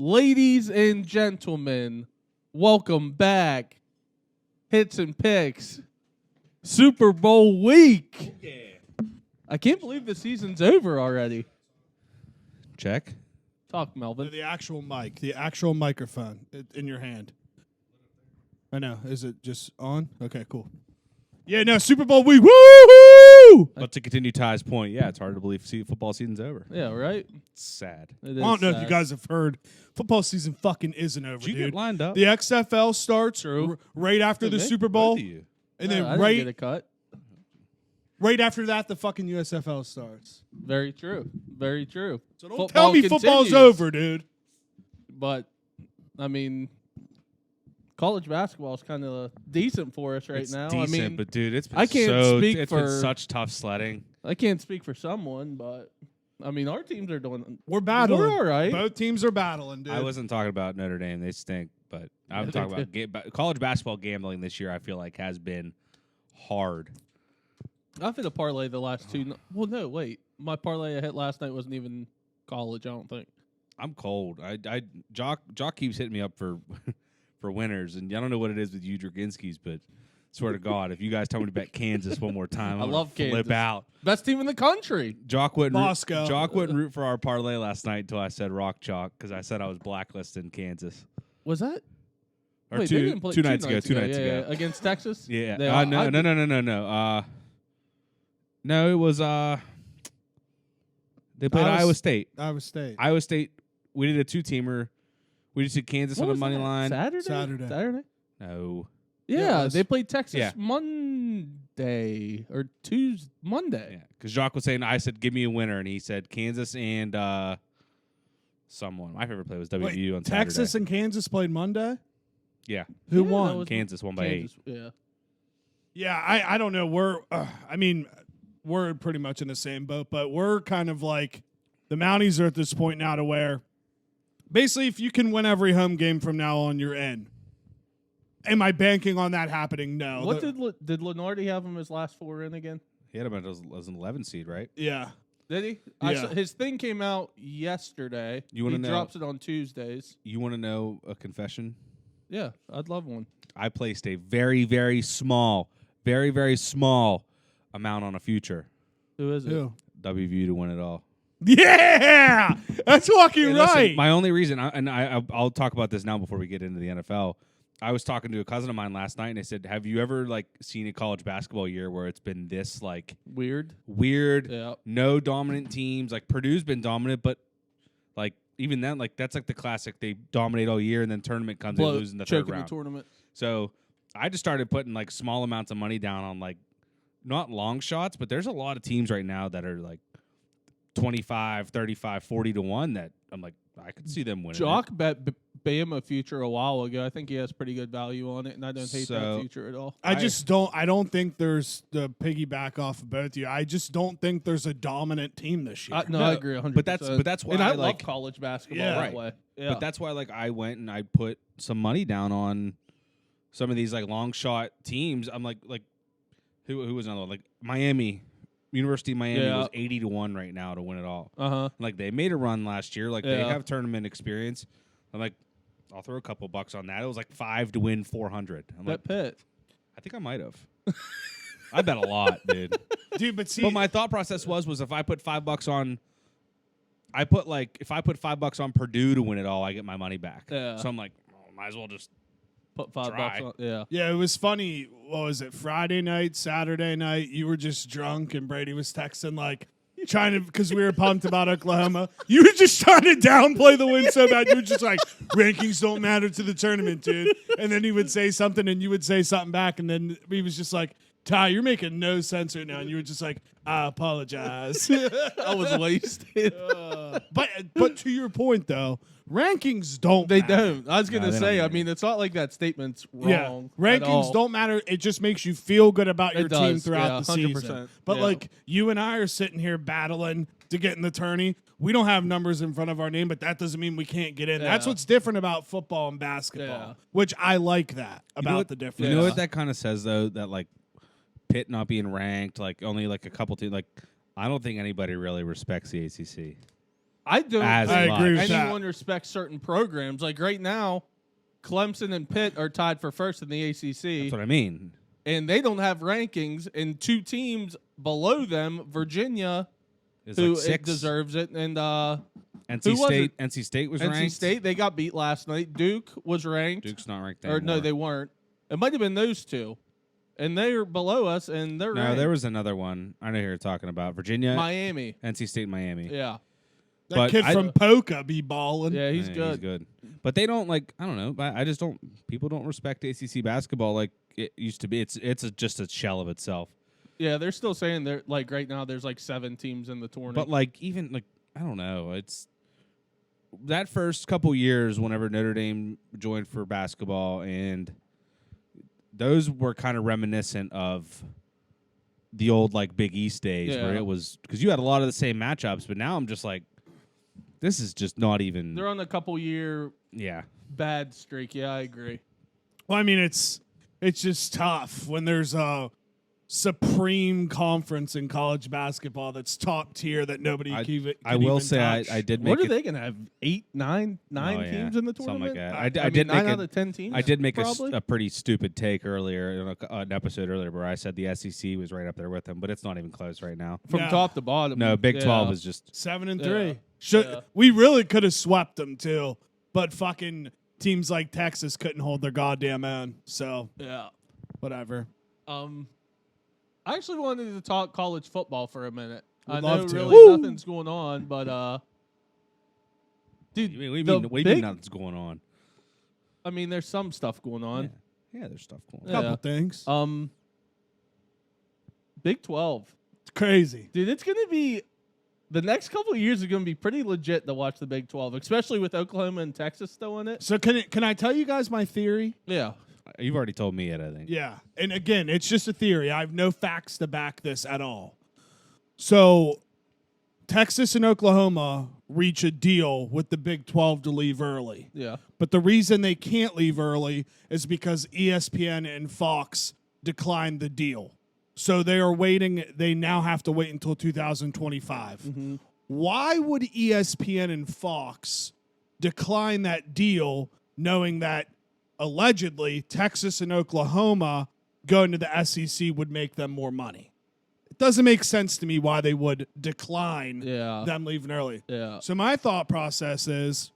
Ladies and gentlemen, welcome back. Hits and picks. Super Bowl week. Yeah. I can't believe the season's over already. Check. Talk, Melvin. The actual mic, the actual microphone in your hand. I know. Is it just on? Okay, cool. Yeah, no, Super Bowl week. Woo-hoo! But to continue Ty's point, yeah, it's hard to believe football season's over. Yeah, right? It's sad. It I is don't know if sad. you guys have heard. Football season fucking isn't over, Did you dude. get lined up? The XFL starts right after Did the they? Super Bowl, Both of you. and I then didn't get a cut. right after that, the fucking USFL starts. Very true. Very true. So don't Football tell me football's continues. over, dude. But, I mean, college basketball is kind of decent for us right It's now. decent, I mean, but dude, it's been I can't speak it's for- been such tough sledding. I can't speak for someone, but, I mean, our teams are doing. We're battling. We're all right. Both teams are battling, dude. I wasn't talking about Notre Dame; they stink. But I'm Yeah, talking they about college basketball gambling this year. I feel like has been hard. I've hit a parlay the last two. Well, no, wait. My parlay I hit last night wasn't even college, I don't think. I'm cold. Jock keeps hitting me up for for winners, and I don't know what it is with you Draginskis, but swear to God, if you guys tell me to bet Kansas one more time, I I'm love gonna flip Kansas. out. Best team in the country. Jock wouldn't Moscow. Jock wouldn't root for our parlay last night until I said Rock Chalk because I said I was blacklisted in Kansas. Was that? Or Wait, they two didn't play- two nights ago. Two nights yeah, ago. yeah. Against Texas? Yeah. They- No. No, it was they played Iowa State. Iowa State. Iowa State. We did a two-teamer. We just did Kansas What on the was money that? line. Saturday? No. Yeah, it Yeah, was. they played Texas Yeah. Monday or Tuesday. Monday. Yeah, because Jacques was saying, I said, give me a winner, and he said Kansas and someone. My favorite play was WVU on Saturday. Texas and Kansas played Monday. Yeah, Who Yeah, won? that was- Kansas won by 8. Kansas, yeah. Yeah, I don't know. We're pretty much in the same boat, but we're kind of like the Mounties are at this point now to where basically if you can win every home game from now on, you're in. Am I banking on that happening? No. What did Lenardi have him his last 4 in again? He had him as an 11 seed, right? Yeah. Did he? Yeah. His thing came out yesterday. You wanna he know- drops it on Tuesdays. You want to know a confession? Yeah, I'd love one. I placed a very, very small amount on a future. Who is it? Who? WVU to win it all. Yeah, that's fucking And listen, right. my only reason, I'll talk about this now before we get into the NFL. I was talking to a cousin of mine last night, and I said, "Have you ever seen a college basketball year where it's been this Weird. weird, Yeah. no dominant teams? Like Purdue's been dominant, but even then, that's the classic. They dominate all year, and then tournament comes, they lose in the third choking round. the tournament. So I just started putting small amounts of money down on not long shots, but there's a lot of teams right now that are 25, 35, 40 to 1 that I'm I could see them winning. Jock bet Bama future a while ago. I think he has pretty good value on it, and I don't hate that So- future at all. I don't think there's the piggyback off of both of you. I just don't think there's a dominant team this year. No, I agree 100%. But that's why and I I love college basketball Yeah. that Right. way. Yeah. But that's why I went and I put some money down on some of these long shot teams. I'm who was another one? Miami, University of Miami Yeah. was 80 to 1 right now to win it all. Uh-huh. They made a run last year. They Yeah. have tournament experience. I'm I'll throw a couple bucks on that. It was 5 to win 400. I'm Bet Pitt. I think I might have. I bet a lot, dude. Dude, but see, But my thought process was if I put $5 on, if I put $5 on Purdue to win it all, I get my money back. Yeah. So I'm might as well just. Put $5 Try. on. Yeah. yeah, it was funny. What was it? Friday night, Saturday night, you were just drunk, and Brady was texting trying to because we were pumped about Oklahoma. You were just trying to downplay the win so bad. You were just rankings don't matter to the tournament, dude. And then he would say something, and you would say something back, and then he was just like, Ty, you're making no sense right now. And you were just like, I apologize. I was wasted. But to your point, though, rankings don't They matter. don't. I was going No, to they don't say, I matter. mean, it's not like that statement's Yeah, wrong. at rankings all. don't matter. It just makes you feel good about your It team does, throughout yeah, the 100%, season. But yeah. you and I are sitting here battling to get in the tourney. We don't have numbers in front of our name, but that doesn't mean we can't get in. That's Yeah. what's different about football and basketball, Yeah. which I like that about the difference. You know Yeah. what that kind of says though? That Pitt not being ranked, only a couple teams. I don't think anybody really respects the ACC. I don't as think I agree with that. anyone respects certain programs. Like right now, Clemson and Pitt are tied for first in the ACC, That's what I mean. and they don't have rankings. And two teams below them, Virginia, It's who like 6. deserves it, and who NC was State. it? NC State was NC ranked. State, they got beat last night. Duke was ranked. Duke's not ranked Or anymore. no, they weren't. It might have been those two. And they're below us, and they're No, ranked. there was another one. I know who you're talking about. Virginia, Miami. NC State, Miami. Yeah. That But kid I- from Polka be balling. Yeah, he's Yeah, good. He's good. But they don't like. I don't know. I just don't. People don't respect ACC basketball like it used to be. It's just a shell of itself. Yeah, they're still saying they're like right now there's like 7 teams in the tournament. But like even like I don't know. It's that first couple years whenever Notre Dame joined for basketball, and those were kind of reminiscent of the old like Big East days where Yeah. it was because you had a lot of the same matchups. But now I'm just like, this is just not even. they're on a couple year Yeah. bad streak. Yeah, I agree. Well, I mean, it's just tough when there's a supreme conference in college basketball that's top tier that nobody I- can even I will even say touch. I did make What are it. they gonna have? 8, 9 Oh, yeah. teams in the Something tournament? like that. I I mean, did 9 make out of 10 teams. I did make probably. a pretty stupid take earlier in an episode earlier where I said the SEC was right up there with them, but it's not even close right now. From Yeah. top to bottom. No, Big Yeah. 12 is just 7-3. Yeah. Should we really could have swept them too, but fucking teams like Texas couldn't hold their goddamn own. So Yeah. whatever. I actually wanted to talk college football for a minute. I Would know love to. really Woo! nothing's going on, but dude, What do you the mean? What do you big- mean nothing's going on? I mean, there's some stuff going on. Yeah, there's stuff going on. Yeah. Couple things. Big 12. It's crazy. Dude, it's going to be the next couple of years are going to be pretty legit to watch the Big 12, especially with Oklahoma and Texas still in it. So can I tell you guys my theory? Yeah. You've already told me it, I think. Yeah. And again, it's just a theory. I have no facts to back this at all. So Texas and Oklahoma reach a deal with the Big 12 to leave early. Yeah. But the reason they can't leave early is because ESPN and Fox declined the deal. So they are waiting. They now have to wait until 2025. Why would ESPN and Fox decline that deal knowing that allegedly Texas and Oklahoma going to the SEC would make them more money? It doesn't make sense to me why they would decline Yeah. them leaving early. Yeah. So my thought process is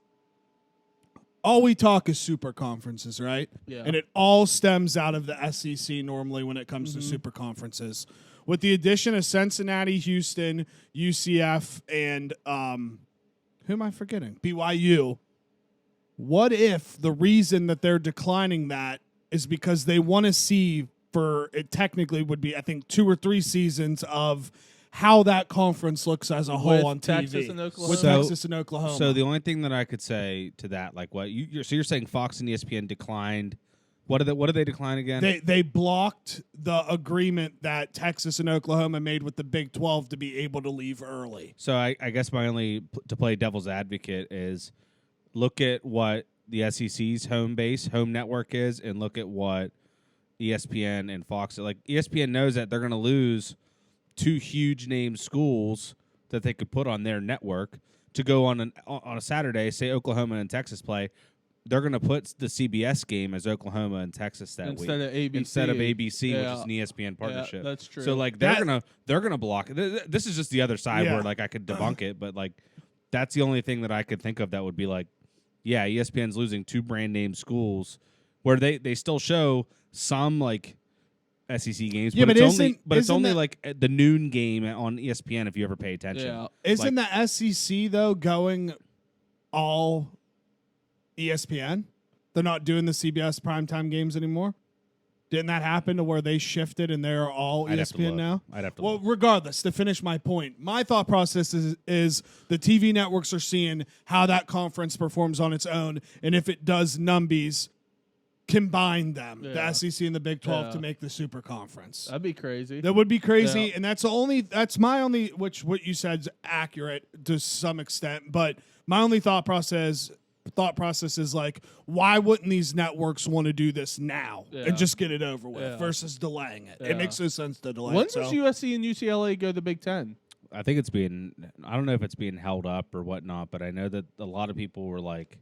all we talk is super conferences, right? Yeah. And it all stems out of the SEC normally when it comes to super conferences. With the addition of Cincinnati, Houston, UCF, and who am I forgetting? BYU. What if the reason that they're declining that is because they want to see, for it technically would be, I think, 2 or 3 seasons of how that conference looks as a whole With on Texas TV. and Oklahoma? With So- Texas and Oklahoma. So the only thing that I could say to that, like what you're saying, Fox and ESPN declined. What did they decline again? They blocked the agreement that Texas and Oklahoma made with the Big 12 to be able to leave early. So I guess my only to play devil's advocate is look at what the SEC's home network is, and look at what ESPN and Fox. Like ESPN knows that they're going to lose 2 huge name schools that they could put on their network to go on a Saturday. Say Oklahoma and Texas play, they're going to put the CBS game as Oklahoma and Texas that Instead week of ABC. instead of ABC, Yeah. which is an ESPN partnership. that's true. So like That- they're gonna block it. This is just the other side Yeah. where like I could debunk it, but like that's the only thing that I could think of that would be like, yeah, ESPN's losing 2 brand name schools where they still show some like SEC games, Yeah, but but it's only isn't- isn't only that- like the noon game on ESPN if you ever pay attention. Yeah. Isn't the SEC, though, going all ESPN? They're not doing the CBS primetime games anymore? Didn't that happen to where they shifted and they're all I'd have to ESPN look. now? I'd have to Well, look. regardless, to finish my point, my thought process is the TV networks are seeing how that conference performs on its own, and if it does numbies, combine them, the Yeah. SEC and the Big 12, Yeah. to make the super conference. That'd be crazy. That would be crazy, Yeah. and that's my only, which what you said's accurate to some extent, but my only thought process is like, why wouldn't these networks want to do this now Yeah. and just get it over with Yeah. versus delaying it? Yeah. It makes no sense to delay When it. So. does USC and UCLA go to the Big Ten? I think it's being. I don't know if it's being held up or whatnot, but I know that a lot of people were like,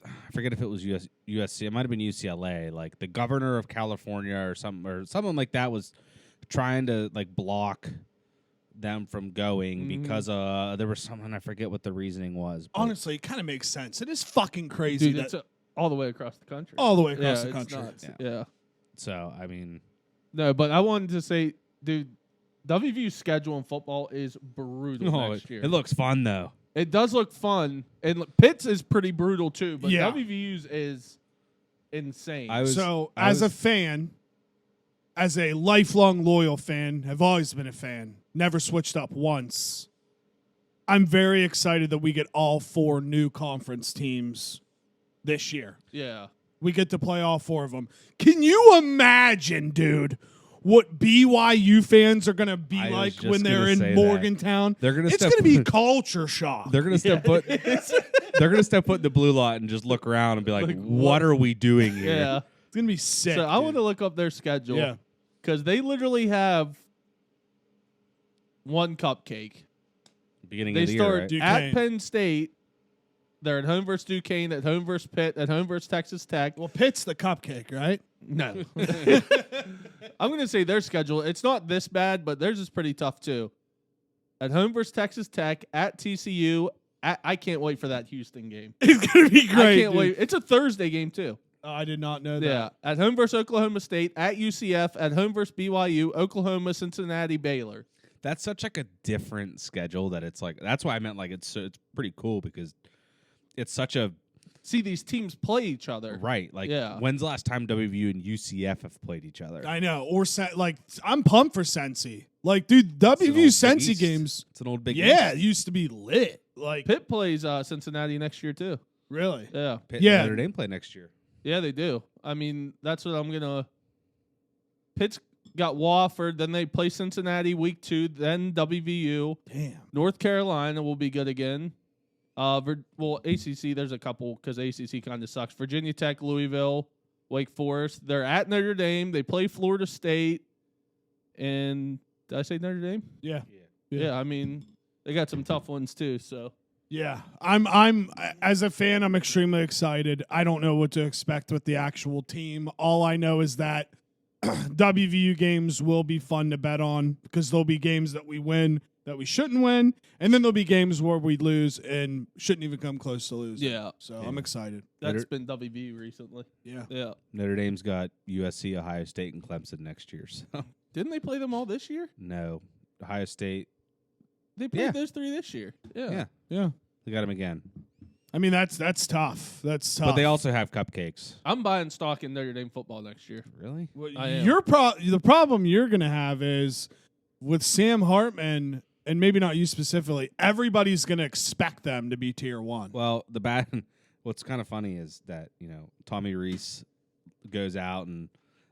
I forget if it was USC. It might have been UCLA. Like the governor of California or someone like that was trying to like block them from going because there was something, I forget what the reasoning was. Honestly, it kind of makes sense. It is fucking crazy. Dude, it's all the way across the country. All the way across the it's country. nuts. Yeah. Yeah. So I mean, No, but I wanted to say, dude, WVU's schedule in football is brutal next year. it looks fun though. It does look fun, and Pitt's is pretty brutal too. But Yeah. WVU's is insane. As a fan, as a lifelong loyal fan, I've always been a fan. Never switched up once. I'm very excited that we get all 4 new conference teams this year. Yeah. We get to play all 4 of them. Can you imagine, dude, what BYU fans are going to be like when they're in Morgantown? It's going to be culture shock. They're going to step foot. They're going to step foot in the blue lot and just look around and be like, "What are we doing here?" Yeah. It's going to be sick. So I want to look up their schedule. Yeah. Because they literally have one cupcake. Beginning They of the start year, right? Duquesne. at Penn State. They're at home versus Duquesne, at home versus Pitt, at home versus Texas Tech. Well, Pitt's the cupcake, right? No. I'm going to say their schedule. It's not this bad, but theirs is pretty tough too. At home versus Texas Tech, at TCU. I can't wait for that Houston game. It's going to be great. I can't wait. It's a Thursday game too. Oh, I did not know that. Yeah. At home versus Oklahoma State, at UCF, at home versus BYU, Oklahoma, Cincinnati, Baylor. That's such like a different schedule that it's like. That's why I meant like it's pretty cool because it's such a See, these teams play each other. right. Like, when's the last time WVU and UCF have played each other? I know. Or I'm pumped for Sensi. Like, dude, WVU Sensi games. It's an old Big Yeah, East. it used to be lit. Like, Pitt plays Cincinnati next year too. really? Yeah. Pitt Yeah. and Notre Dame play next year. Yeah, they do. I mean, that's what I'm gonna. Pitt's got Wofford, then they play Cincinnati week 2, then WVU. Damn. North Carolina will be good again. ACC, there's a couple because ACC kind of sucks. Virginia Tech, Louisville, Wake Forest. They're at Notre Dame. They play Florida State. And did I say Notre Dame? Yeah. Yeah, I mean, they got some tough ones too. So Yeah. I'm as a fan, I'm extremely excited. I don't know what to expect with the actual team. All I know is that WVU games will be fun to bet on because there'll be games that we win that we shouldn't win, and then there'll be games where we lose and shouldn't even come close to losing. yeah, So I'm excited. that's been WVU recently. Yeah. Yeah, Notre Dame's got USC, Ohio State, and Clemson next year. So didn't they play them all this year? no, Ohio State. They played Yeah. those 3 this year. Yeah, Yeah. they got them again. I mean, that's tough. That's tough. But they also have cupcakes. I'm buying stock in Notre Dame football next year. Really? I am. The problem you're going to have is with Sam Hartman, and maybe not you specifically, everybody's going to expect them to be tier 1. Well, what's kind of funny is that, Tommy Reese goes out and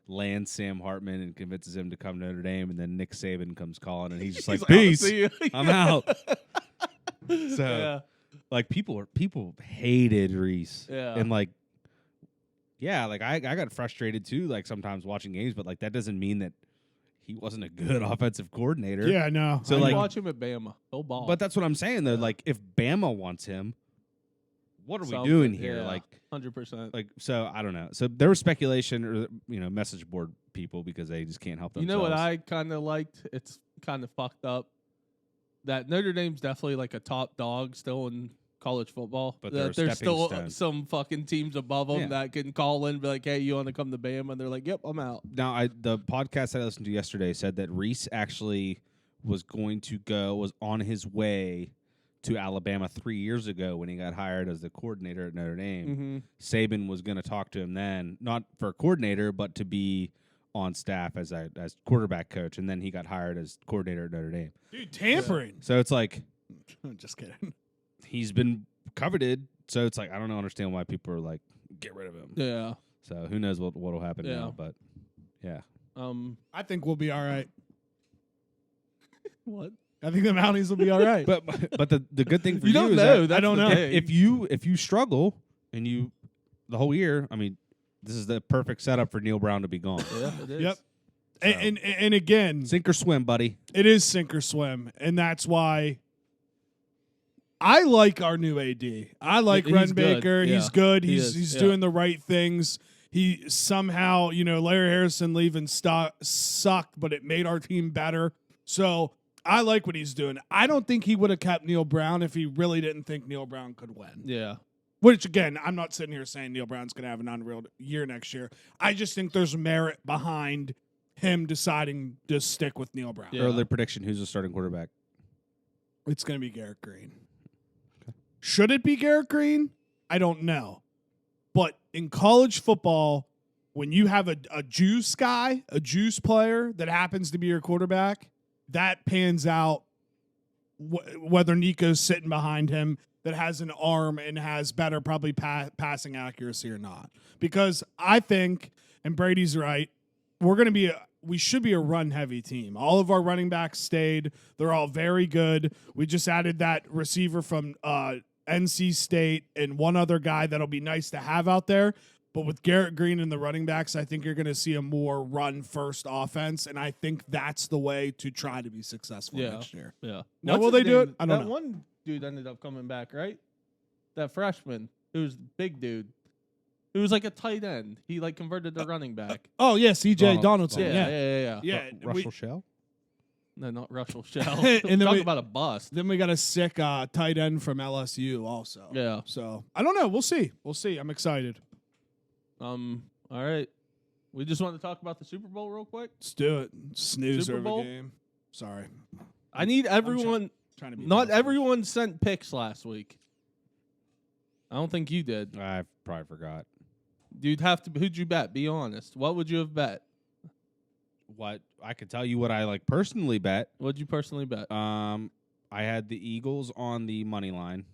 lands Sam Hartman and convinces him to come to Notre Dame, and then Nick Saban comes calling, and he's just like, peace, I'm out. So, Yeah. like, people hated Reese. Yeah. And, like, yeah, like, I got frustrated, too, like, sometimes watching games, but, like, that doesn't mean that he wasn't a good offensive coordinator. Yeah, no. So, I like, watch him at Bama. He'll ball. but that's what I'm saying, though. Like, if Bama wants him, what are we doing here? Yeah, Like, 100%. so I don't know. So there was speculation, or message board people because they just can't help You themselves. know what I kind of liked? It's kind of fucked up. That Notre Dame's definitely like a top dog still in college football. But that they're a there's still stepping stone. some fucking teams above them Yeah. that can call in and be like, hey, you want to come to Bama? And they're like, yep, I'm out. Now, the podcast that I listened to yesterday said that Reese actually was on his way to Alabama 3 years ago when he got hired as the coordinator at Notre Dame. Mm-hmm. Saban was going to talk to him then, not for a coordinator, but to be on staff as quarterback coach, and then he got hired as coordinator at Notre Dame. Dude, tampering. So it's like Just kidding. he's been coveted. So it's like I don't understand why people are like get rid of him. Yeah. So who knows what will happen Yeah. now? But yeah, I think we'll be all right. What? I think the Mounties will be all right. but the good thing for You you, don't is know. that That's I don't the know. thing. if you struggle and you the whole year, I mean, this is the perfect setup for Neil Brown to be gone. Yeah, it is. Yep. And again, Sink or swim, buddy. it is sink or swim, and that's why I like our new AD. I like He's Ren good. Baker. Yeah. He's good. He He's is. he's Yeah. doing the right things. He somehow, Larry Harrison leaving sucked, but it made our team better. So I like what he's doing. I don't think he would have kept Neil Brown if he really didn't think Neil Brown could win. Yeah. Which, again, I'm not sitting here saying Neil Brown's going to have an unreal year next year. I just think there's merit behind him deciding to stick with Neil Brown. Yeah. Early prediction: who's the starting quarterback? It's going to be Garrett Green. Should it be Garrett Green? I don't know. But in college football, when you have a juice guy, a juice player that happens to be your quarterback, that pans out whether Nico's sitting behind him that has an arm and has better probably passing accuracy or not. Because I think, and Brady's right, we should be a run-heavy team. All of our running backs stayed. They're all very good. We just added that receiver from NC State and one other guy that'll be nice to have out there. But with Garrett Green and the running backs, I think you're going to see a more run-first offense, and I think that's the way to try to be successful next year. Yeah. Now, What's will his they do name? it? I don't that know. one dude ended up coming back, right? That freshman who's the big dude. Who was like a tight end. He like converted to running back. Oh, yeah, C.J. Donaldson. Yeah, Yeah. yeah. Russell Shell. No, not Russell Shell. And then Talk we- about a bust. Then we got a sick tight end from LSU also. Yeah. So, I don't know. We'll see. I'm excited. All right. We just want to talk about the Super Bowl real quick. Let's do it. Snooze Super over Bowl? game. Sorry. I need everyone. Trying to be Not positive. everyone sent picks last week. I don't think you did. I probably forgot. You'd have to. Who'd you bet? Be honest. What would you have bet? What I could tell you what I like personally bet. What'd you personally bet? I had the Eagles on the money line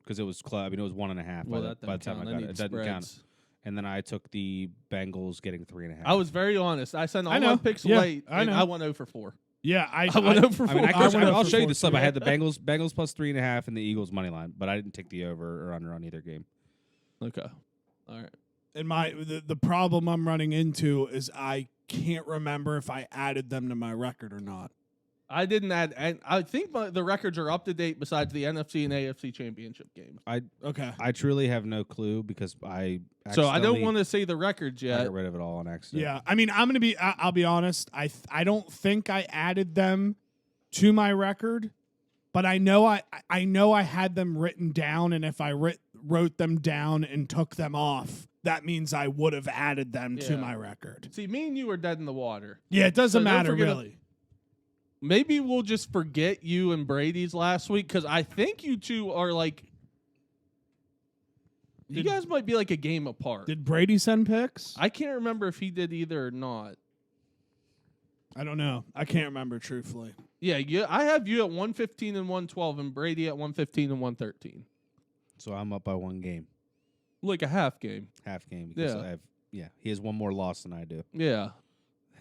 because it was club. I mean, it was 1.5 Well, by that the doesn't time count. I I got need it. It doesn't count. spreads. And then I took the Bengals getting 3.5. I was very honest. I sent all I my know. picks Yeah, late. I and know. I went 0 for 4. Yeah, I went 0 for 4. I mean, went I'll up show you for the slip. 4 I had the too. Bengals plus 3.5 and the Eagles money line, but I didn't take the over or under on either game. Okay. All right. And the problem I'm running into is I can't remember if I added them to my record or not. I didn't add, and I think the records are up to date besides the NFC and AFC championship games. Okay. I truly have no clue because I So I don't accidentally- want to say the records I yet. got rid of it all on accident. Yeah. I mean, I'm going to be I'll be honest. I don't think I added them to my record, but I know I had them written down, and if I wrote them down and took them off, that means I would have added them to Yeah. my record. See, me and you are dead in the water. Yeah, it doesn't So don't matter forget really. Maybe we'll just forget you and Brady's last week because I think you two are like, you Did- guys might be like a game apart. Did Brady send picks? I can't remember if he did either or not. I don't know. I can't remember truthfully. Yeah, I have you at 115 and 112 and Brady at 115 and 113. So I'm up by one game, Like a half game. half game. Because Yeah. he has one more loss than I do. Yeah.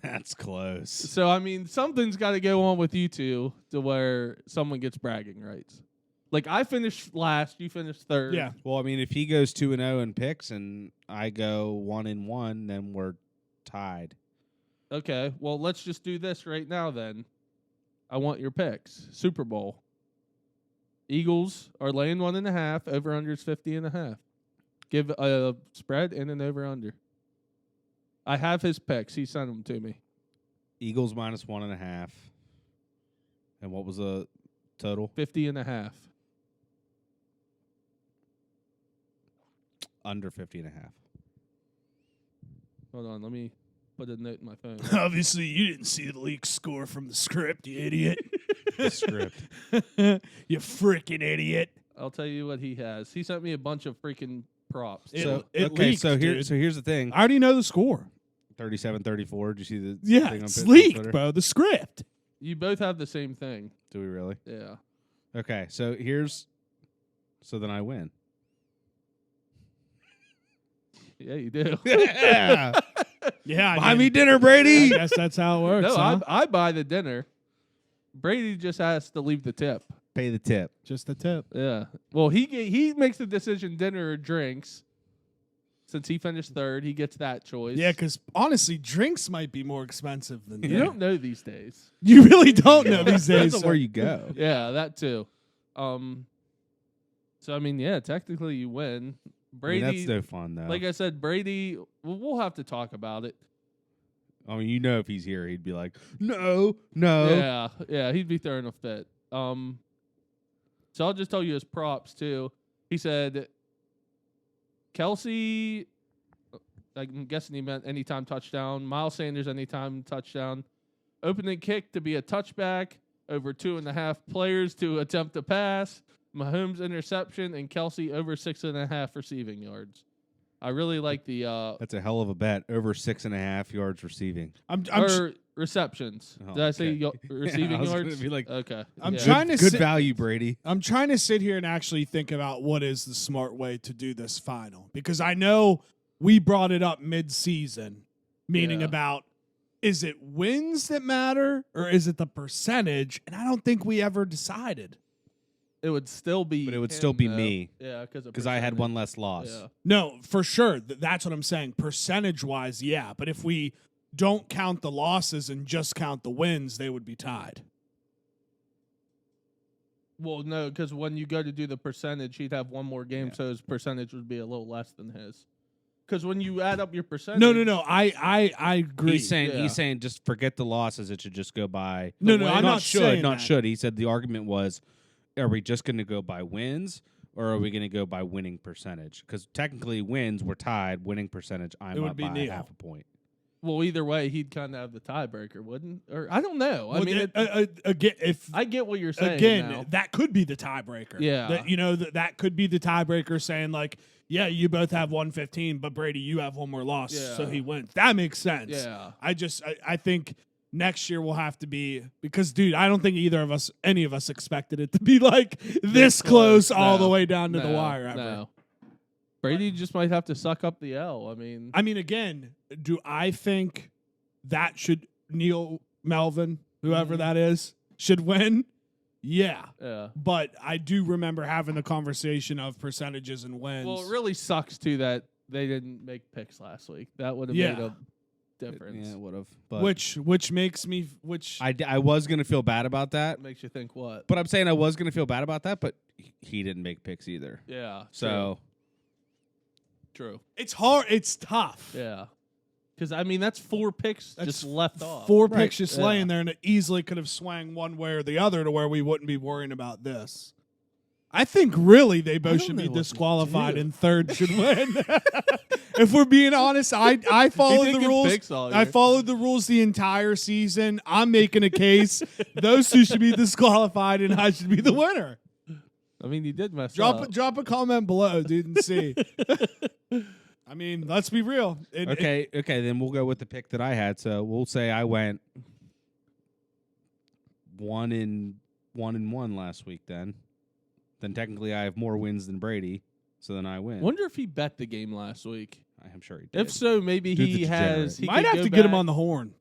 That's close. So, I mean, something's got to go on with you two to where someone gets bragging rights. Like, I finished last, you finished third. Yeah. Well, I mean, if he goes 2-0 in picks and I go 1-1, then we're tied. Okay, well, let's just do this right now then. I want your picks. Super Bowl. Eagles are laying 1.5. Over-under is 50.5. Give a spread and an over-under. I have his picks. He sent them to me. Eagles minus 1.5. And what was the total? 50.5. Under 50.5. Hold on, let me put a note in my phone. Obviously, you didn't see the leaked score from the script, you idiot. The script. You freaking idiot. I'll tell you what he has. He sent me a bunch of freaking props. It Okay, leaked, so dude. here's the thing. I already know the score. 37-34. Did you see the Yeah, thing on it's on leaked, Twitter? bro. The script. You both have the same thing. Do we really? Yeah. Okay, so then I win. Yeah, you do. Yeah. Yeah, Buy me dinner, Brady. I guess that's how it works. No, huh? I buy the dinner. Brady just has to leave the tip. Pay the tip. Just a tip. Yeah. Well, he makes the decision dinner or drinks. since he finished third, he gets that choice. Yeah, because honestly, drinks might be more expensive than You don't know these days. You really don't know these days. Depends on where you go. Yeah, that too. So I mean, yeah, technically you win. Brady, that's no fun though. like I said, Brady. We'll have to talk about it. I mean, you know, if he's here, he'd be like, no. Yeah, he'd be throwing a fit. So I'll just tell you his props too. He said, Kelsey, I'm guessing he meant anytime touchdown. Miles Sanders, anytime touchdown. Opening kick to be a touchback. Over 2.5 players to attempt to pass. Mahomes interception and Kelsey over 6.5 receiving yards. I really like the That's a hell of a bet. Over 6.5 yards receiving. receptions. Oh, Did I say okay. receiving I was yards? gonna be like, Okay. I'm yeah. trying to good sit- value, Brady. I'm trying to sit here and actually think about what is the smart way to do this final, because I know we brought it up mid-season, meaning Yeah. about, is it wins that matter or is it the percentage? And I don't think we ever decided. It would still be. But it would him, still be though. me. Yeah, Because I had one less loss. Yeah. No, for sure. That's what I'm saying. Percentage-wise, yeah. But if we don't count the losses and just count the wins, they would be tied. Well, no, because when you go to do the percentage, he'd have one more game, Yeah. so his percentage would be a little less than his. Because when you add up your percentage, No. I agree. He's Yeah. saying just forget the losses. It should just go by. No, the I'm win- not should, saying not that. should. He said the argument was, are we just going to go by wins or are we going to go by winning percentage? Because technically wins were tied. Winning percentage, I'm It would up be by Neil. half a point. well, either way, he'd kind of have the tiebreaker, wouldn't? Or I don't know. I Well, mean, again, if I get what you're saying. again, now. that could be the tiebreaker. Yeah. That could be the tiebreaker, saying like, yeah, you both have 115, but Brady, you have one more loss, so Yeah. he wins. That makes sense. Yeah. I think next year will have to be, because dude, I don't think any of us expected it to be like this close all the No. way down to the No, wire. Ever. No. Brady just might have to suck up the L. I mean, again, do I think that Neil Melvin, whoever that is, should win? Yeah. yeah. But I do remember having the conversation of percentages and wins. Well, it really sucks too that they didn't make picks last week. That would have Yeah. made a difference. Yeah, it would have. But which makes me I was going to feel bad about that. That makes you think what? But I'm saying I was going to feel bad about that, but he didn't make picks either. Yeah. So True. it's hard. It's tough. Yeah. Because, I mean, that's 4 picks That's just left off. Four Right. picks just Yeah. laying there, and it easily could have swung one way or the other to where we wouldn't be worrying about this. I think really they both don't should know be what to disqualified do. and third should win. If we're being honest, I followed did the get rules. picks all I year. followed the rules the entire season. I'm making a case. Those two should be disqualified, and I should be the winner. I mean, you did mess Drop up. drop a comment below, dude, and see. I mean, let's be real. okay, then we'll go with the pick that I had. So we'll say I went 1-1 last week. Then technically I have more wins than Brady. So then I win. Wonder if he bet the game last week. I'm sure he did. If so, maybe Dude's a he has. He Might could have go to get him back- on the horn.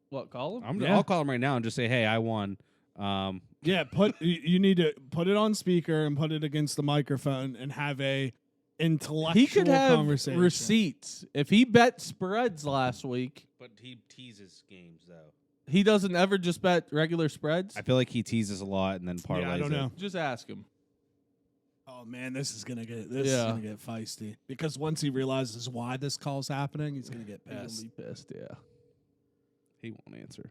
What, call him? Yeah. I'll call him right now and just say, hey, I won. Yeah, you need to put it on speaker and put it against the microphone and have a intellectual He could have conversation. receipts. If he bet spreads last week, But he teases games, though. he doesn't ever just bet regular spreads. I feel like he teases a lot and then parlays Yeah, I don't know. Just ask him. Oh man, this is gonna get feisty, because once he realizes why this call's happening, he's gonna get He's pissed. gonna be pissed, yeah. He won't answer.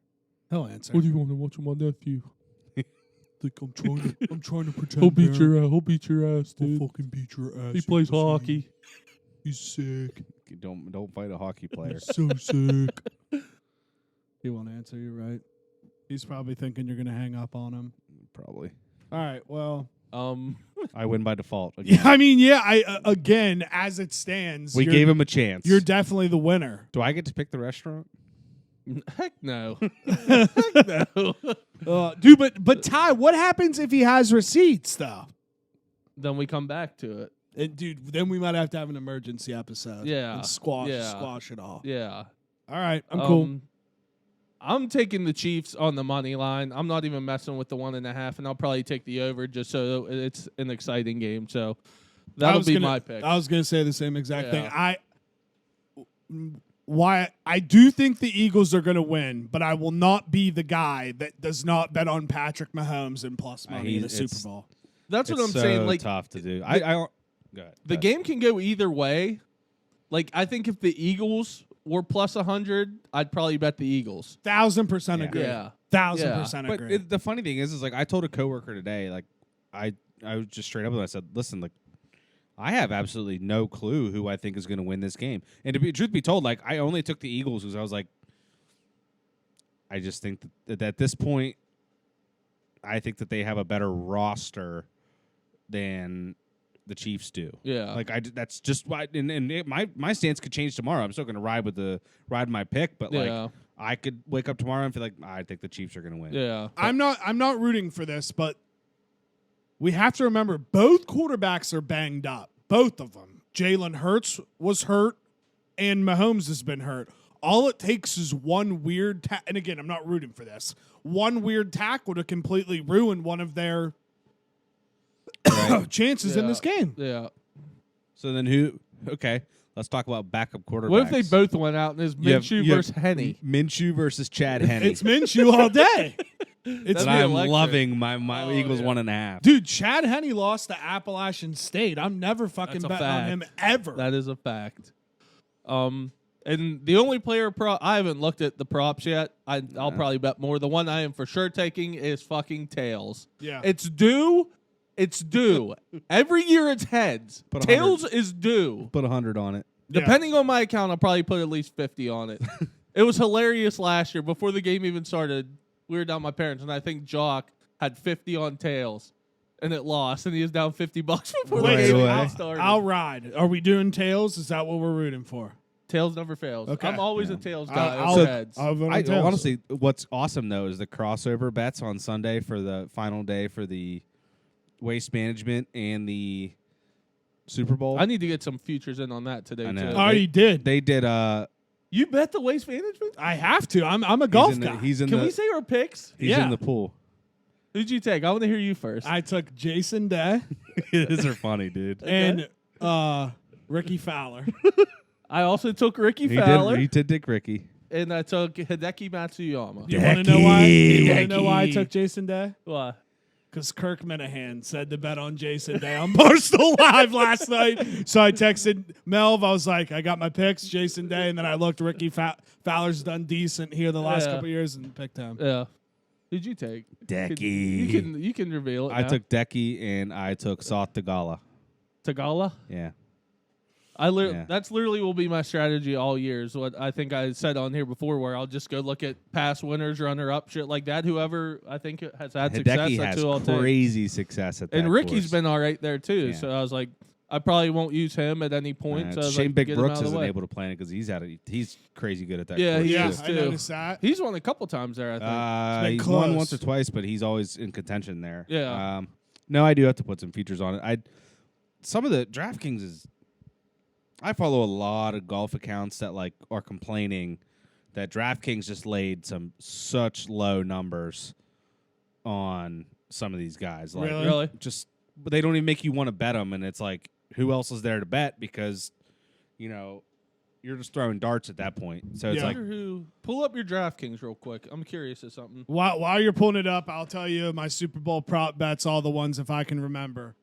He'll answer. do you want to watch my nephew? Think I'm trying to pretend. He'll beat your ass, I'll fucking beat your ass. He plays hockey. He's sick. Don't fight a hockey player. So sick. He won't answer. You're right. He's probably thinking you're gonna hang up on him. Probably. All right. Well. I win by default. Again. Yeah. I mean, yeah. Again, as it stands, We gave him a chance. You're definitely the winner. Do I get to pick the restaurant? Heck no. Heck no. Dude, but Ty, what happens if he has receipts though? Then we come back to it. And dude, then we might have to have an emergency episode. Yeah. And squash Yeah. it all. Yeah. All right, I'm cool. I'm taking the Chiefs on the money line. I'm not even messing with the 1.5, and I'll probably take the over just so it's an exciting game. So That'll be my pick. I was going to say the same exact thing. Yeah. I do think the Eagles are going to win, but I will not be the guy that does not bet on Patrick Mahomes and plus money in the Super Bowl. That's what I'm It's saying. so Like, tough to do. I go ahead. the game can go either way. Like, I think if the Eagles were plus 100, I'd probably bet the Eagles. 1,000% agree. Yeah. 1,000% But agree. the funny thing is like I told a coworker today, like I was just straight up with him. I said, listen, like I have absolutely no clue who I think is going to win this game. And to be truth be told, like I only took the Eagles because I was like, I just think that at this point, I think that they have a better roster than the Chiefs do. Yeah. Like that's just why. And my stance could change tomorrow. I'm still going to ride my pick, but Yeah. like I could wake up tomorrow and feel like I think the Chiefs are going to win. Yeah. I'm not rooting for this, but we have to remember both quarterbacks are banged up. Both of them. Jalen Hurts was hurt, and Mahomes has been hurt. All it takes is one weird and again, I'm not rooting for this. One weird tackle to completely ruin one of their chances in this game. Yeah. So then who? Okay, let's talk about backup quarterbacks. What if they both went out and it's Minshew versus Henny? Minshew versus Chad Henne. It's Minshew all day. That'd be I'm electric. loving my Eagles 1.5. Dude, Chad Henne lost to Appalachian State. I'm never fucking That's a betting on fact. him ever. That is a fact. And the only player I haven't looked at the props yet. I'll probably bet more. The one I am for sure taking is fucking tails. Yeah. It's due. It's due. Every year it's heads. Put 100. Tails is due. Put 100 on it. Yeah. Depending on my account, I'll probably put at least 50 on it. It was hilarious last year. Before the game even started, we were down at my parents, and I think Jock had 50 on tails, and it lost, and he was down $50 before the Right game away. even started. I'll ride. Are we doing tails? Is that what we're rooting for? Tails never fails. Okay. I'm always Yeah. a tails guy. I'll- over heads. I'll vote on I tails. honestly, what's awesome though is the crossover bets on Sunday for the final day for the Waste Management and the Super Bowl. I need to get some futures in on that today, I know. too. I already did. They did. You bet the waste management? I have to. I'm a golf guy. He's in Can the. we say our picks? He's Yeah. in the pool. Who'd you take? I want to hear you first. I took Jason Day These are funny, dude. and Ricky Fowler. I also took Ricky He Fowler, did Dick Ricky. and I took Hideki Matsuyama. You want to know why? You want to know why I Decky. took Jason Day? Why? Because Kirk Minahan said to bet on Jason Day on Barstool Live last night. So I texted Melv. I was like, I got my picks, Jason Day, and then I looked. Ricky Fowler's done decent here the last Yeah. couple years and picked him. Yeah. Who'd you take? Decky. You can reveal it. I now. took Decky and I took South Tagala. Tagala. Yeah. Yeah. That's literally will be my strategy all year. Is what I think I said on here before, where I'll just go look at past winners, runner up, shit like that. Whoever I think has had success, Hideki that's has who I'll take. crazy success at that And Ricky's course. been all right there too. Yeah. So I was like, I probably won't use him at any point. So I was Shane like, Big get him Brooks out of the isn't way. able to play it because he's crazy good at that. Yeah, course he Yeah, is I too. noticed that. He's won a couple times there. I think. been He's won close. once or twice, but he's always in contention there. Yeah. No, I do have to put some features on it. Some of the DraftKings is. I follow a lot of golf accounts that like are complaining that DraftKings just laid such low numbers on some of these guys. Like, Really? Just, but they don't even make you want to bet them, and it's like, who else is there to bet? Because, you're just throwing darts at that point. So it's Yeah. like, Pull up your DraftKings real quick. I'm curious of something. While you're pulling it up, I'll tell you my Super Bowl prop bets, all the ones if I can remember.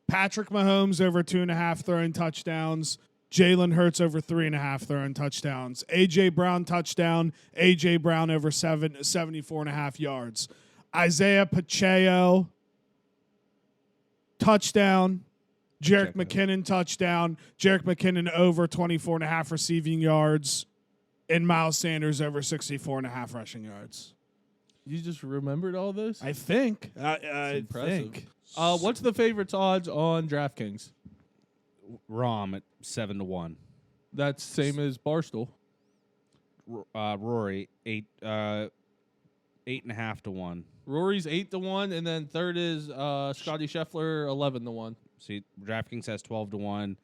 Patrick Mahomes over 2.5 throwing touchdowns. Jalen Hurts over 3.5 throwing touchdowns. A.J. Brown touchdown. A.J. Brown over 74.5 yards. Isaiah Pacheco touchdown. Jerick McKinnon touchdown. Jerick McKinnon over 24.5 receiving yards. And Miles Sanders over 64.5 rushing yards. You just remembered all this? I think. I impressive. think. What's the favorites odds on DraftKings? Rom at 7-1. That's same as Barstool. Rory 8.5 to 1. Rory's 8-1, and then third is Scotty Scheffler 11-1. See, DraftKings has 12 to 1.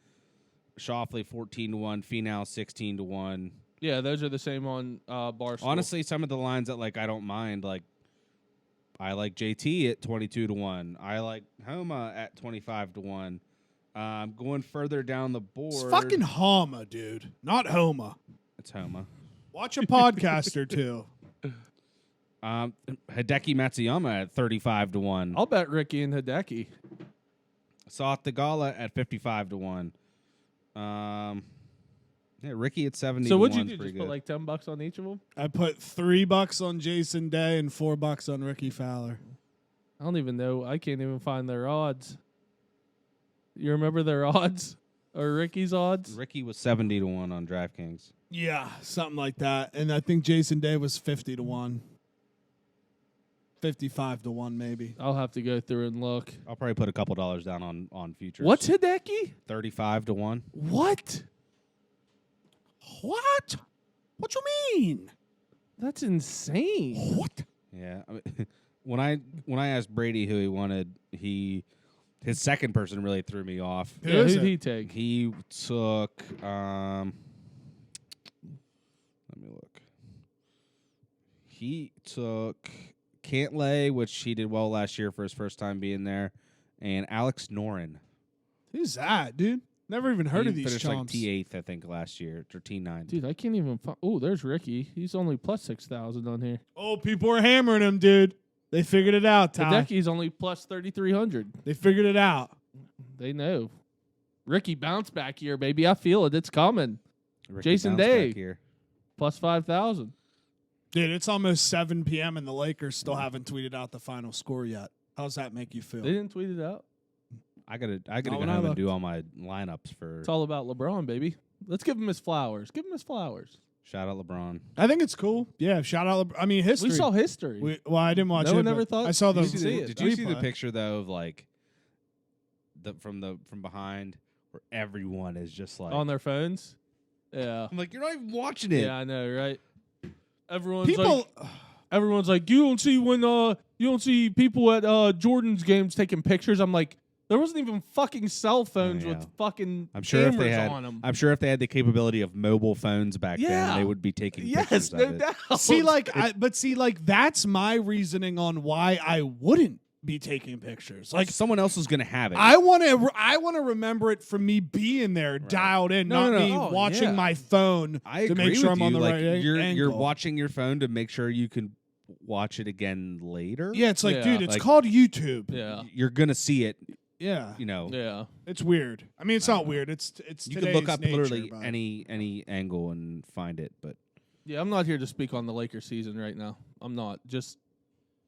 Shoffley 14 to 1. Finau 16 to 1. Yeah, those are the same on Barstool. Honestly, some of the lines that like I don't mind, like I like JT at 22 to 1. I like Homa at 25 to 1. Going further down the board. It's fucking Homa, dude, not Homa. It's Homa. Watch a podcast or two. Hideki Matsuyama at 35 to 1. I'll bet Ricky and Hideki. Soth Tagala at 55 to 1. Ricky at 70 So to what'd 1. you do? Just put like $10 on each of them? I put $3 on Jason Day and $4 on Ricky Fowler. I don't even know. I can't even find their odds. You remember their odds? Or Ricky's odds? Ricky was 70 to 1 on DraftKings. Yeah, something like that. And I think Jason Day was 50 to 1. 55 to 1, maybe. I'll have to go through and look. I'll probably put a couple dollars down on futures. What's Hideki? 35 to 1. What? What? What you mean? That's insane. What? Yeah. I mean, when I asked Brady who he wanted, his second person really threw me off. Who Yeah, is who'd it? he take? He took let me look. He took Cantlay, which he did well last year for his first time being there, and Alex Noren. Who's that, dude? Never even heard he of these finished chumps. like T8th, I think, last year, or T9. Dude, I can't even find. Oh, there's Ricky. He's only plus 6,000 on here. Oh, people are hammering him, dude. They figured it out, Ty. Hideki's only plus 3,300. They figured it out. They know. Ricky bounce back here, baby. I feel it. It's coming. Ricky Jason bounced Day. back here. Plus 5,000. Dude, it's almost 7 p.m. and the Lakers still haven't tweeted out the final score yet. How's that make you feel? They didn't tweet it out. I gotta Not go when I home and looked. do all my lineups for. It's all about LeBron, baby. Let's give him his flowers. Give him his flowers. Shout out LeBron. I think it's cool. Yeah, shout out. I mean, history. We saw history. Well, I didn't watch No it. one but ever thought- I saw the. Did you see it? Did you see the replay. picture though of like from behind where everyone is just like On their phones. Yeah. I'm like, you're not even watching it. Yeah, I know, right? Everyone's People. like you don't see people at Jordan's games taking pictures. I'm like, there wasn't even fucking cell phones Yeah. with fucking I'm sure if cameras they had, on them. I'm sure if they had the capability of mobile phones back Yeah. then, they would be taking Yes, pictures no of it. doubt. See, like, that's my reasoning on why I wouldn't be taking pictures. Like, Someone else is gonna have it. I want to remember it from me being there, dialed in, No, not no, me no. Oh, watching yeah. my phone I to agree make sure with I'm on you. the Like, right you're angle. watching your phone to make sure you can watch it again later. Yeah, it's like, Yeah. dude, it's Like- called YouTube. Yeah. You're gonna see it. Yeah, You know, Yeah. it's weird. I mean, it's not weird. It's you can look today's up nature, literally but- any angle and find it. But Yeah, I'm not here to speak on the Lakers season right now. I'm not. Just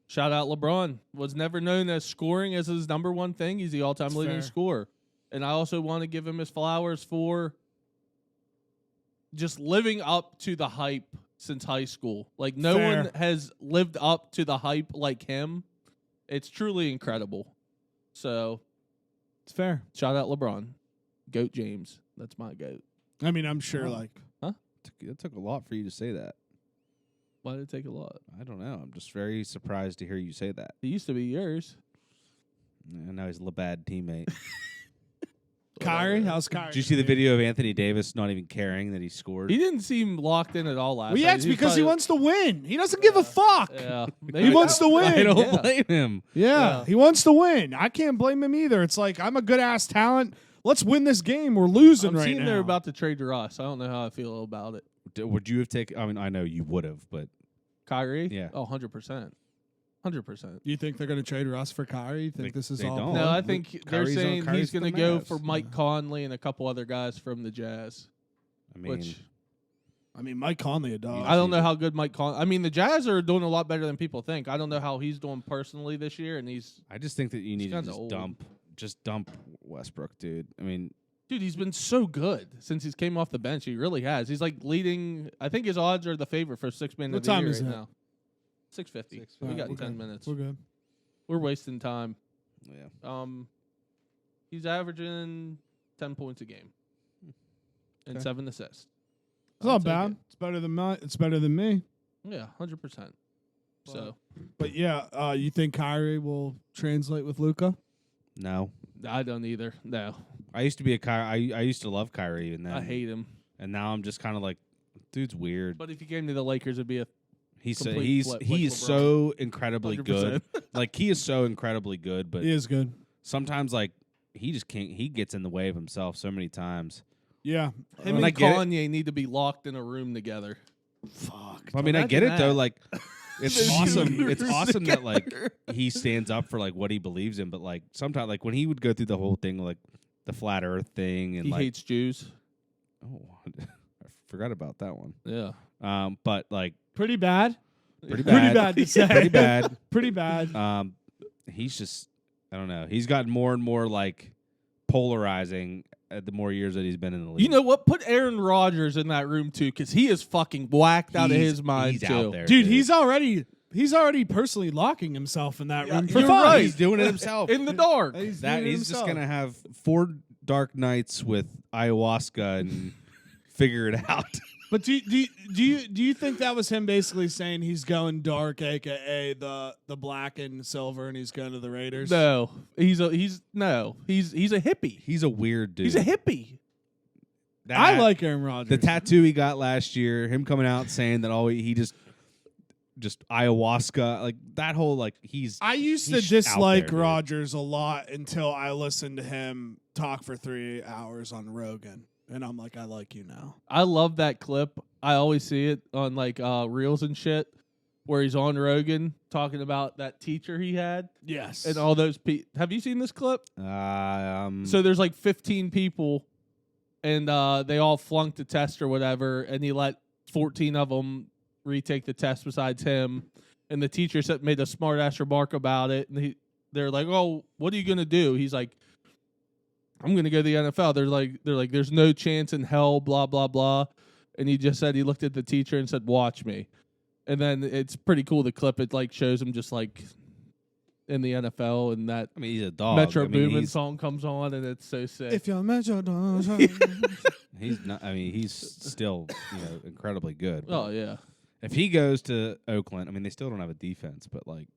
shout out LeBron. Was never known as scoring as his number one thing. He's the all-time That's leading fair. scorer. And I also want to give him his flowers for just living up to the hype since high school. Like, no Fair. one has lived up to the hype like him. It's truly incredible. So, It's fair. shout out LeBron. Goat James. That's my goat. I mean, I'm sure. Oh. Like, it took a lot for you to say that. Why did it take a lot? I don't know. I'm just very surprised to hear you say that. He used to be yours. And now he's a bad teammate. Kyrie, how's Kyrie? Did you see the video of Anthony Davis not even caring that he scored? He didn't seem locked in at all last Well, night. yeah, it's He was because he probably- wants to win. He doesn't give a fuck. Yeah. He wants to win. I don't Yeah. blame him. Yeah, Yeah. he wants to win. I can't blame him either. It's like, I'm a good ass talent. Let's win this game. We're losing I'm right seeing now. they're about to trade Russ. I don't know how I feel about it. Would you have taken? I mean, I know you would have, but Kyrie? Yeah. Oh, 100%. 100%. You think they're going to trade Russ for Kyrie? You think They- this is they all? don't. No, planned? I think they're Kyrie's on- saying Kyrie's he's going to the go Mavs. for Mike Conley and a couple other guys from the Jazz. I mean, Which I mean, Mike Conley, a dog. I don't know how good Mike Conley. I mean, the Jazz are doing a lot better than people think. I don't know how he's doing personally this year, and he's I just think that you need to kinda old. just dump Westbrook, dude. I mean, dude. He's been so good since he's came off the bench. He really has. He's like leading. I think his odds are the favorite for 6 man What of the time year is right it? now. 6:50. 6:50. We got We're 10 good. minutes. We're good. We're wasting time. yeah. He's averaging 10 points a game and Okay. 7 assists. It's not bad. It's better than It's better than me. Yeah, 100%. So But yeah, you think Kyrie will translate with Luca? No, I don't either. No, I used to be a Kyrie. I used to love Kyrie, and then I hate him. And now I'm just kind of like, dude's weird. But if he came to the Lakers, it'd be a He's complete flip, like he's LeBron. so incredibly good. 100%. Like he is so incredibly good, but He is good. sometimes like he just can't. He gets in the way of himself so many times. Yeah. Him I and get it. Kanye need to be locked in a room together. Fuck. I mean, I get it Imagine though. that. Like, it's The awesome. two It's rooms awesome that like together. he stands up for like what he believes in. But like sometimes, like when he would go through the whole thing, like the flat Earth thing, and He like, hates Jews. oh, I forgot about that one. Yeah. But like Pretty bad. pretty Pretty bad, bad to say. pretty bad. Pretty bad. He's just, I don't know. He's gotten more and more like polarizing the more years that he's been in the league. You know what? Put Aaron Rodgers in that room too, because he is fucking whacked out of He's- his mind he's too. out there, Dude, he's already personally locking himself in that Yeah, room for you're fun. right. He's doing it himself. In the dark. He's That doing it he's just himself. gonna have 4 dark nights with ayahuasca and figure it out. But do you think that was him basically saying he's going dark, aka the black and silver, and he's going to the Raiders? No, he's a hippie. He's a weird dude. He's a hippie. I like Aaron Rodgers. the tattoo he got last year. Him coming out saying that he just ayahuasca, like that whole like he's. I used to he's dislike out there, dude. Rodgers a lot until I listened to him talk for 3 hours on Rogan, and I'm like, I like you now. I love that clip. I always see it on like reels and shit, where he's on Rogan talking about that teacher he had Yes. and all those people. Have you seen this clip? So So there's like 15 people, and they all flunked the test or whatever, and he let 14 of them retake the test besides him. And the teacher made a smart ass remark about it, and they're like, "Oh, what are you gonna do?" He's like, "I'm gonna go to the NFL." They're like, "There's no chance in hell," blah blah blah. And he just said he looked at the teacher and said, "Watch me." And then it's pretty cool. The clip it like shows him just like in the NFL, and that I mean, he's a dog. Metro I mean, Boomin he's, song comes on, and it's so sick. if you're Metro, he's not. I mean, he's still incredibly good. but Oh yeah, if he goes to Oakland, I mean, they still don't have a defense, but like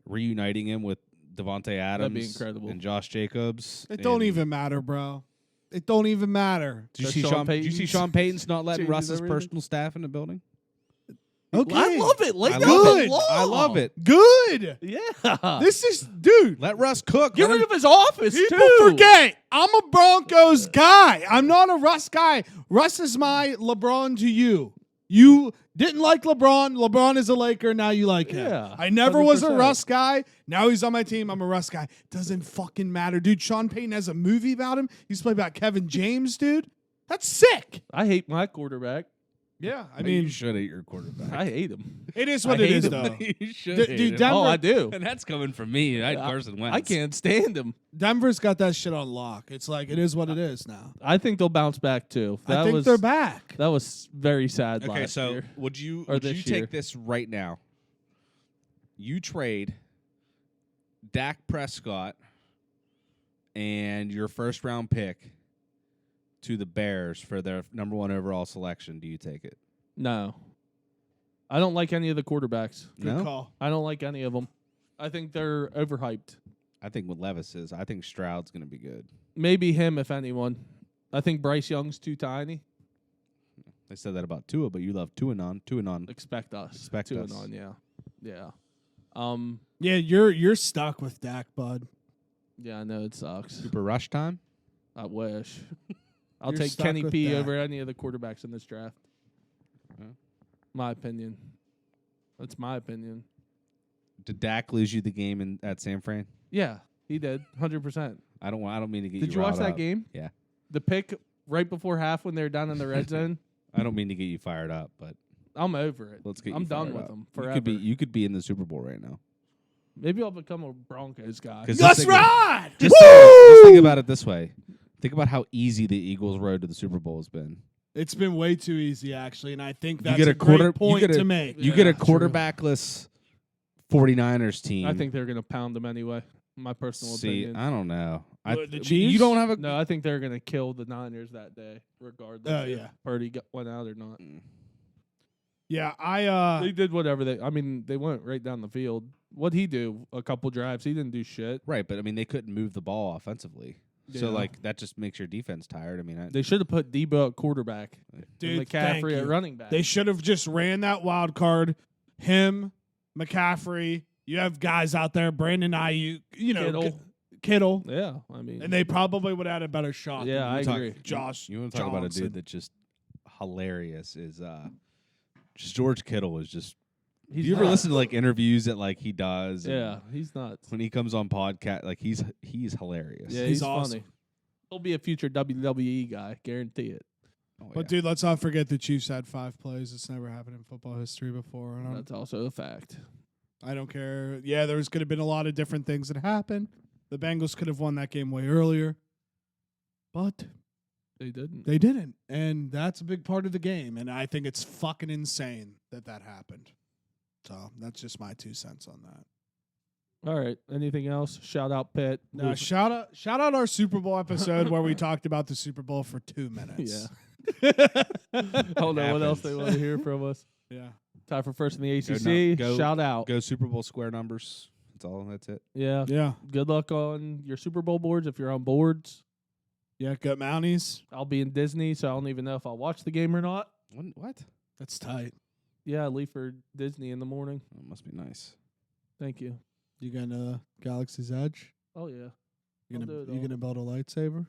reuniting him with Devontae Adams, be incredible. and Josh Jacobs. it don't and- even matter, bro. It don't even matter. Did you That see Sean Sean? Did you see Payton's Sean Payton's not letting changes Russ's everything? personal staff in the building? Okay, I love it. Like I that's love the it. law. I love it. Good. Yeah, This is, dude. Let Russ cook. get Let rid him- of his office People too. forget I'm a Broncos guy. I'm not a Russ guy. Russ is my LeBron to you. You didn't like LeBron. LeBron is a Laker. Now you like him. Yeah, I never was a 100%. Russ guy. Now he's on my team. I'm a Russ guy. Doesn't fucking matter, dude. Sean Payton has a movie about him. He's played about Kevin James, dude. That's sick. I hate my quarterback. Yeah, I you mean, should hate your quarterback. I hate him. it is I what it hate is, him. though. you should D- hate dude, him. Denver- Oh, I do. And that's coming from me. I I- Carson Wentz. I can't stand him. Denver's got that shit on lock. It's like it is what it is now. I think they'll bounce back too. I think they're back. That was very sad. Okay, last so year. would you Or this year. take this right now? You trade Dak Prescott and your first round pick to the Bears for their number 1 overall selection. Do you take it? No, I don't like any of the quarterbacks. Good No? call. I don't like any of them. I think they're overhyped. I think what Levis is. I think Stroud's going to be good. Maybe him, if anyone. I think Bryce Young's too tiny. They said that about Tua, but you love Tuanon. Tuanon. Expect us. Expect to us. And on, yeah. Yeah. Yeah, you're stuck with Dak, bud. Yeah, I know it sucks. Super rush time. I wish. I'll You're take stuck Kenny with P Dak. over any of the quarterbacks in this draft. Yeah. My opinion. That's my opinion. Did Dak lose you the game at San Fran? Yeah, he did. 100%. I don't mean to get Did you you watch riled that up. game? Yeah. The pick right before half when they were down in the red zone? I don't mean to get you fired up, but I'm over it. let's get. I'm you done fired with up. them You forever. could be in the Super Bowl right now. Maybe I'll become a Broncos guy. 'Cause Let's think- ride. Just think about it this way. Think about how easy the Eagles' road to the Super Bowl has been. It's been way too easy, actually, and I think You that's get a a quarter- great point you get a- to make. You get a Yeah, true. quarterbackless 49ers team. I think they're going to pound them anyway. My personal See, opinion. I don't know. What, the You Chiefs? don't have a. No, I think they're going to kill the Niners that day, regardless Oh, if yeah. Purdy went out or not. Yeah, I They did whatever they went right down the field. What'd he do? A couple drives. He didn't do shit. Right, but I mean, they couldn't move the ball offensively. So, Yeah. like, that just makes your defense tired. I mean, They should have put Debo at quarterback dude, and thank McCaffrey you. at running back. They should have just ran that wild card. Him, McCaffrey. You have guys out there, Brandon Ayuk. You know, Kittle. Kittle, Yeah, I mean, and they probably would have had a better shot. Yeah, than I talk- agree. Josh. You want to talk about a Johnson. dude that's just hilarious? Is just George Kittle is just. he's Do you ever nuts. listen to like interviews that like he does? and Yeah, he's nuts. When he comes on podcast, like he's hilarious. Yeah, He's he's awesome. funny. He'll be a future WWE guy, guarantee it. Oh, But dude, let's not forget the Chiefs had 5 plays. It's never happened in football history before. And That's also a fact. I don't care. Yeah, there could have been a lot of different things that happened. The Bengals could have won that game way earlier, but They didn't. they didn't, and that's a big part of the game. And I think it's fucking insane that happened. So that's just my 2 cents on that. All right. Anything else? Shout out Pitt. Now, shout out our Super Bowl episode where we talked about the Super Bowl for 2 minutes. I don't know what else Happens. they want to hear from us. Yeah. Tie for first in the ACC. Go- Shout out. Go Super Bowl square numbers. That's all. That's it. Yeah. Yeah. Good luck on your Super Bowl boards if you're on boards. Yeah. Got Mounties. I'll be in Disney, so I don't even know if I'll watch the game or not. What? That's tight. Yeah, I leave for Disney in the morning. That must be nice. Thank you. You gonna Galaxy's Edge? Oh yeah. You I'll gonna do it you all. gonna build a lightsaber?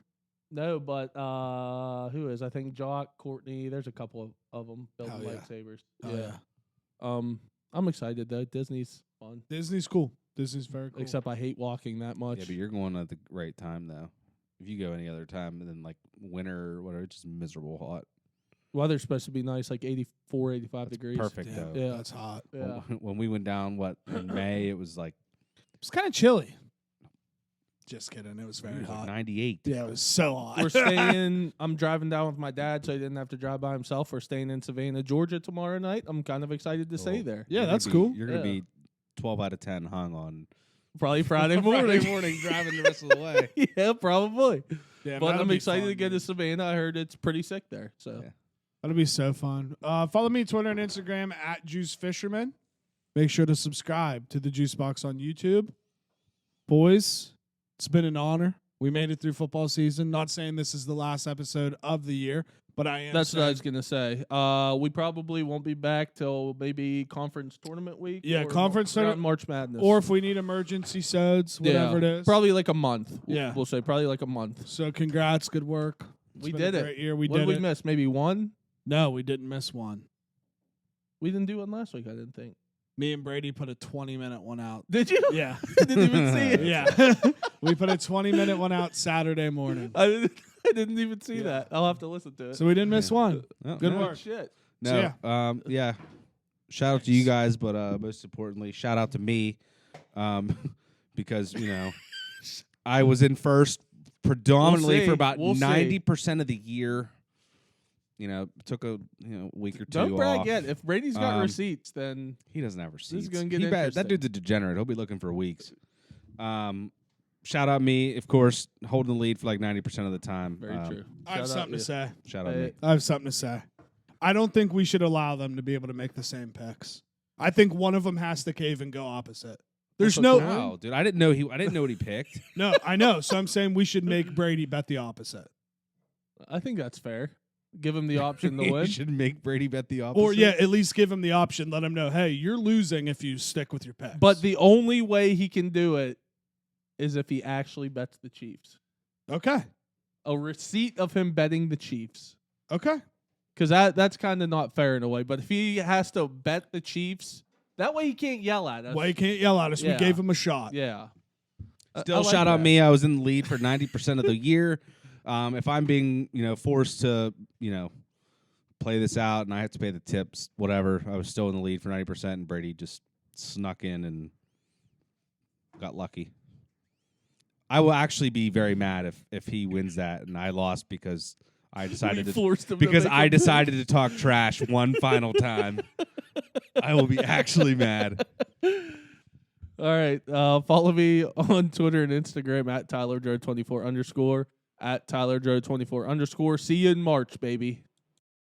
No, but who is? I think Jock, Courtney. There's a couple of them building Hell yeah. lightsabers. Oh, yeah. I'm excited though. Disney's fun. Disney's cool. Disney's very cool. Except I hate walking that much. Yeah, but you're going at the right time though. If you go any other time, then like winter or whatever, it's just miserable hot. Weather's supposed to be nice, like 84, 85 That's degrees. perfect Damn, though. Yeah. that's hot. Yeah. When we went down, in May, it was like, It's kind of chilly. Just kidding. It was it very was like hot. 98. Yeah, it was so hot. We're staying. I'm driving down with my dad, so he didn't have to drive by himself. We're staying in Savannah, Georgia tomorrow night. I'm kind of excited to stay Cool. there. Yeah, You're gonna that's be- cool. You're gonna Yeah. be 12 out of 10 hung on Probably Friday morning. driving the rest of the way. Yeah, probably. Yeah, But that'll I'm be excited fun, to get man. to Savannah. I heard it's pretty sick there. So Yeah. That'll be so fun. Follow me Twitter and Instagram at Juice Fisherman. Make sure to subscribe to the Juice Box on YouTube. Boys, it's been an honor. We made it through football season. Not saying this is the last episode of the year, but I am. that's what I saying- was gonna say. We probably won't be back till maybe conference tournament week. Yeah, or conference around tournament- March Madness. Or if we need emergency sods, whatever it is. Probably like a month. Yeah. We'll say probably like a month. So congrats, good work. It's We been did a it. Great year. We What did we it. miss? Maybe one. No, we didn't miss one. We didn't do one last week. I didn't think. Me and Brady put a 20-minute one out. Did you? Yeah. I didn't even see it. Yeah. We put a 20-minute one out Saturday morning. I didn't even see Yeah. that. I'll have to listen to it. So we didn't miss one. No, Good no. work. Shit. No, So, yeah. Shout out to you guys, but most importantly, shout out to me, because I was in first predominantly see. for about We'll see. 90% of the year. Took a week or two Don't brag off. yet. If Brady's got Um, receipts, then He doesn't have receipts. gonna get That interesting. dude's a degenerate. He'll be looking for weeks. Shout out me, of course, holding the lead for like 90% of the time. very true. I have Shout out something you. to say. Shout out Hey. me. I have something to say. I don't think we should allow them to be able to make the same picks. I think one of them has to cave and go opposite. There's What's no, up, Wow, dude, I didn't know what he picked. no, I know. So I'm saying we should make Brady bet the opposite. I think that's fair. Give him the option to You win. should make Brady bet the opposite. Or, yeah, at least give him the option. Let him know, hey, you're losing if you stick with your picks. But the only way he can do it is if he actually bets the Chiefs. Okay. A receipt of him betting the Chiefs. Okay. Because that's kind of not fair in a way. But if he has to bet the Chiefs, that way he can't yell at us. Well, you can't yell at us. Yeah. We gave him a shot. Yeah. Still, I like shout out that. me. I was in the lead for 90% of the year. If I'm being, forced to, play this out and I have to pay the tips, whatever, I was still in the lead for 90%, and Brady just snuck in and got lucky. I will actually be very mad if he wins that and I lost because I decided We to forced him to because make I a pick. decided to talk trash one final time. I will be actually mad. All right. Follow me on Twitter and Instagram at TylerJoe24_, at TylerJoe24_. See you in March, baby.